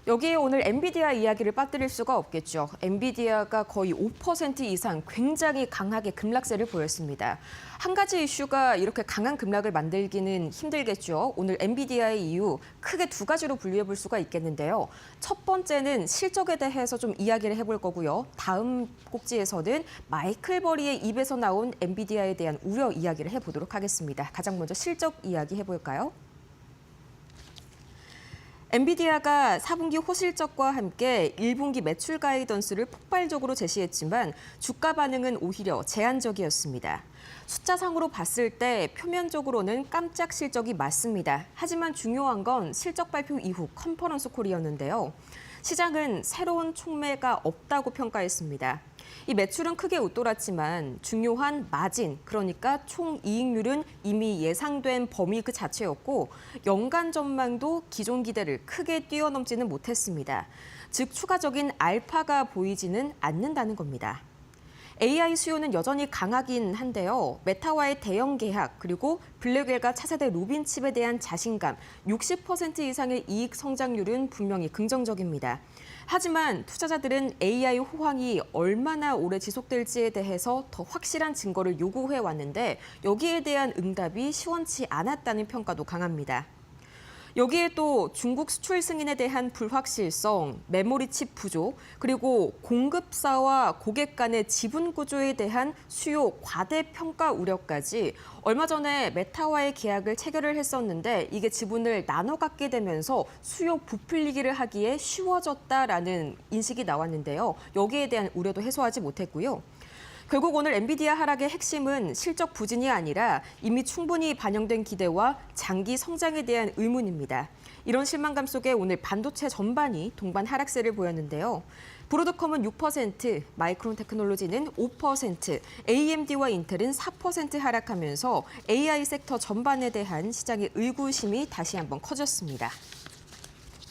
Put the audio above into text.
여기에 오늘 엔비디아 이야기를 빠뜨릴 수가 없겠죠. 엔비디아가 거의 5% 이상 굉장히 강하게 급락세를 보였습니다. 한 가지 이슈가 이렇게 강한 급락을 만들기는 힘들겠죠. 오늘 엔비디아의 이유 크게 두 가지로 분류해 볼 수가 있겠는데요. 첫 번째는 실적에 대해서 좀 이야기를 해볼 거고요. 다음 꼭지에서는 마이클 버리의 입에서 나온 엔비디아에 대한 우려 이야기를 해보도록 하겠습니다. 가장 먼저 실적 이야기 해볼까요? 엔비디아가 4분기 호실적과 함께 1분기 매출 가이던스를 폭발적으로 제시했지만 주가 반응은 오히려 제한적이었습니다. 숫자상으로 봤을 때 표면적으로는 깜짝 실적이 맞습니다. 하지만 중요한 건 실적 발표 이후 컨퍼런스 콜이었는데요. 시장은 새로운 촉매가 없다고 평가했습니다. 이 매출은 크게 웃돌았지만 중요한 마진, 그러니까 총이익률은 이미 예상된 범위 그 자체였고 연간 전망도 기존 기대를 크게 뛰어넘지는 못했습니다. 즉 추가적인 알파가 보이지는 않는다는 겁니다. AI 수요는 여전히 강하긴 한데요. 메타와의 대형 계약 그리고 블랙웰과 차세대 루빈칩에 대한 자신감, 60% 이상의 이익 성장률은 분명히 긍정적입니다. 하지만 투자자들은 AI 호황이 얼마나 오래 지속될지에 대해서 더 확실한 증거를 요구해 왔는데 여기에 대한 응답이 시원치 않았다는 평가도 강합니다. 여기에 또 중국 수출 승인에 대한 불확실성, 메모리 칩 부족, 그리고 공급사와 고객 간의 지분 구조에 대한 수요 과대평가 우려까지 얼마 전에 메타와의 계약을 체결을 했었는데 이게 지분을 나눠 갖게 되면서 수요 부풀리기를 하기에 쉬워졌다라는 인식이 나왔는데요. 여기에 대한 우려도 해소하지 못했고요. 결국 오늘 엔비디아 하락의 핵심은 실적 부진이 아니라 이미 충분히 반영된 기대와 장기 성장에 대한 의문입니다. 이런 실망감 속에 오늘 반도체 전반이 동반 하락세를 보였는데요. 브로드컴은 6%, 마이크론 테크놀로지는 5%, AMD와 인텔은 4% 하락하면서 AI 섹터 전반에 대한 시장의 의구심이 다시 한번 커졌습니다.